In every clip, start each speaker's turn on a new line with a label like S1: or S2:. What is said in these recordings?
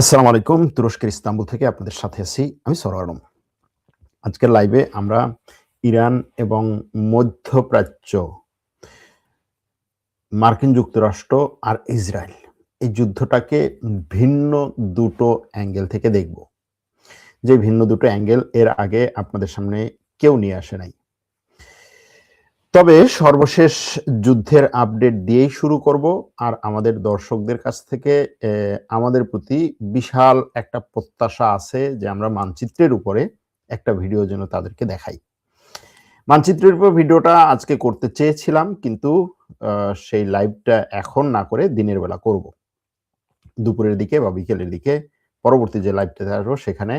S1: আসসালামু আলাইকুম। তুরস্কের ইস্তাম্বুল থেকে আপনাদের সাথে আছি আমি সরওয়ার আলম। আজকের লাইভে আমরা ইরান এবং মধ্যপ্রাচ্য, মার্কিন যুক্তরাষ্ট্র আর ইসরায়েল এই যুদ্ধটাকে ভিন্ন দুটো অ্যাঙ্গেল থেকে দেখব। যে ভিন্ন দুটো অ্যাঙ্গেল এর আগে আপনাদের সামনে কেউ নিয়ে আসে নাই। তবে সর্বশেষ যুদ্ধের আপডেট দিয়েই শুরু করব। আর আমাদের দর্শকদের কাছ থেকে আমাদের প্রতি বিশাল একটা প্রত্যাশা আছে যে আমরা মানচিত্রের উপরে একটা ভিডিও যেন তাদেরকে দেখাই। মানচিত্রের উপর ভিডিওটা আজকে করতে চেয়েছিলাম, কিন্তু সেই লাইভটা এখন না করে দিনের বেলা করব। দুপুরের দিকে বা বিকেলের দিকে পরবর্তী যে লাইভটা আসবো সেখানে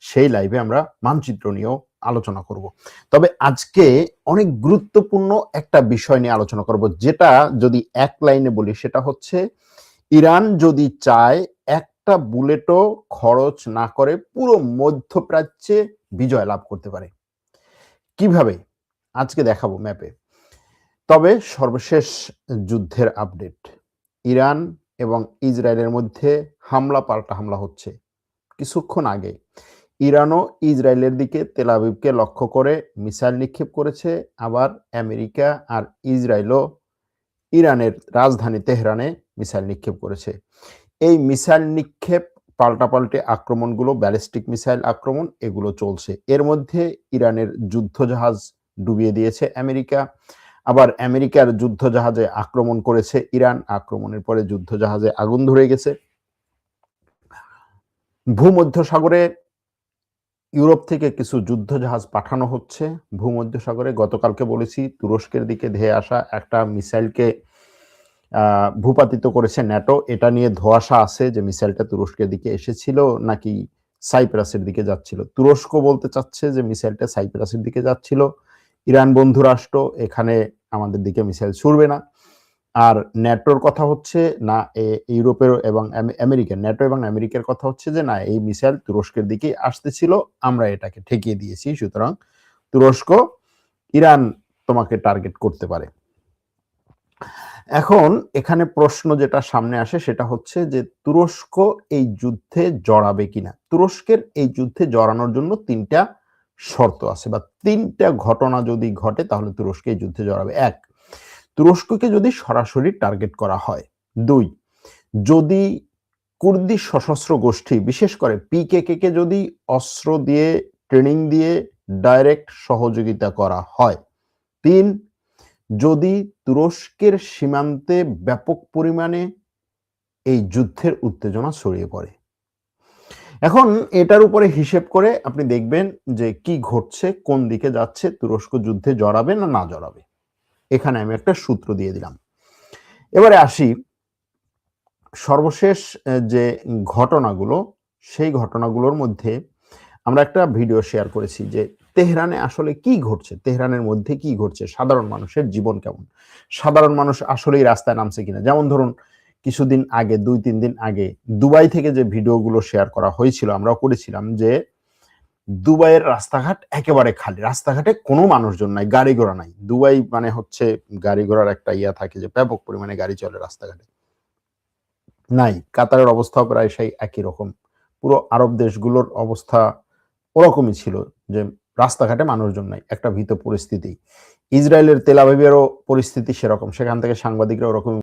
S1: সেই লাইভে আমরা মানচিত্র নিয়েও আলোচনা করব। তবে আজকে অনেক গুরুত্বপূর্ণ একটা বিষয় নিয়ে আলোচনা করব, যেটা যদি এক লাইনে বলি সেটা হচ্ছে ইরান যদি চায় একটা বুলেটও খরচ না করে পুরো মধ্যপ্রাচ্যে বিজয় লাভ করতে পারে। কিভাবে আজকে দেখাবো ম্যাপে। তবে সর্বশেষ যুদ্ধের আপডেট, ইরান এবং ইসরায়েলের মধ্যে হামলা পাল্টা হামলা হচ্ছে। কিছুক্ষণ আগে ইরানও ইসরায়েলের দিকে তেল আবিবকে লক্ষ্য করে মিসাইল নিক্ষেপ করেছে। আবার আমেরিকা আর ইসরায়েলও ইরানের রাজধানী তেহরানে মিসাইল নিক্ষেপ করেছে। এই মিসাইল নিক্ষেপ, পাল্টাপাল্টি আক্রমণগুলো, ব্যালিস্টিক মিসাইল আক্রমণ, এগুলো চলছে। এর মধ্যে ইরানের যুদ্ধজাহাজ ডুবিয়ে দিয়েছে আমেরিকা। আবার আমেরিকার যুদ্ধজাহাজে আক্রমণ করেছে ইরান। আক্রমণের পরে যুদ্ধজাহাজে আগুন ধরে গেছে। ভূমধ্যসাগরে ইউরোপ থেকে কিছু যুদ্ধজাহাজ পাঠানো হচ্ছে ভূমধ্যসাগরে। গতকালকে বলেছি তুরস্কের দিকে ধেয়ে আসা একটা মিসাইলকে ভূপাতিত করেছে ন্যাটো। এটা নিয়ে ধোঁয়াশা আছে যে মিসাইলটা তুরস্কের দিকে এসেছিল নাকি সাইপ্রাসের দিকে যাচ্ছিল। তুরস্ক বলতে চাচ্ছে যে মিসাইলটা সাইপ্রাসের দিকে যাচ্ছিল। ইরান বন্ধু রাষ্ট্র, এখানে আমাদের দিকে মিসাইল ছুড়বে না। আর ন্যাটোর কথা হচ্ছে না, ইউরোপের এবং আমেরিকার, ন্যাটো এবং আমেরিকার কথা হচ্ছে যে না, এই মিসাইল তুরস্কের দিকে আসতেছিল, আমরা এটাকে ঠেকিয়ে দিয়েছি, সুতরাং তুরস্ক, ইরান তোমাকে টার্গেট করতে পারে। এখন এখানে প্রশ্ন যেটা সামনে আসে সেটা হচ্ছে যে তুরস্ক এই যুদ্ধে জড়াবে কিনা। তুরস্কের এই যুদ্ধে জড়ানোর জন্য তিনটা শর্ত আছে, বা তিনটা ঘটনা যদি ঘটে তাহলে তুরস্ক এই যুদ্ধে জড়াবে। এক, তুরস্ককে যদি সরাসরি টার্গেট করা হয়। দুই, যদি কুর্দি সশস্ত্র গোষ্ঠী, বিশেষ করে পিকেকে কে যদি অস্ত্র দিয়ে, ট্রেনিং দিয়ে ডাইরেক্ট সহযোগিতা করা হয়। তিন, যদি তুরস্কের সীমান্তে ব্যাপক পরিমাণে এই যুদ্ধের উত্তেজনা ছড়িয়ে পড়ে। এখন এটার উপরে হিসেব করে আপনি দেখবেন যে কি ঘটছে, কোন দিকে যাচ্ছে, তুরস্ক যুদ্ধে জড়াবে না না জড়াবে। এখানে আমি একটা সূত্র দিয়ে দিলাম। এবারে আসি সর্বশেষ যে ঘটনাগুলো, সেই ঘটনাগুলোর মধ্যে আমরা একটা ভিডিও শেয়ার করেছি যে তেহরানে আসলে কি ঘটছে, তেহরানের মধ্যে কি ঘটছে, সাধারণ মানুষের জীবন কেমন, সাধারণ মানুষ আসলেই রাস্তায় নামছে কিনা। যেমন ধরুন কিছুদিন আগে, 2-3 দিন আগে দুবাই থেকে যে ভিডিওগুলো শেয়ার করা হয়েছিল, আমরাও করেছিলাম যে দুবাইয়ের রাস্তাঘাট একেবারে খালি, রাস্তাঘাটে কোনো মানুষজন নাই, গাড়ি ঘোড়া নাই। দুবাই মানে হচ্ছে গাড়ি ঘোড়ার একটা ইয়া থাকে যে ব্যাপক পরিমাণে গাড়ি চলে রাস্তাঘাটে, নাই। কাতারের অবস্থাও প্রায় সেই একই রকম। পুরো আরব দেশগুলোর অবস্থা ওরকমই ছিল যে রাস্তাঘাটে মানুষজন নাই, একটা ভীত পরিস্থিতি। ইসরায়েলের তেল আবিবেরও পরিস্থিতি সেরকম, সেখান থেকে সাংবাদিকরা ওরকম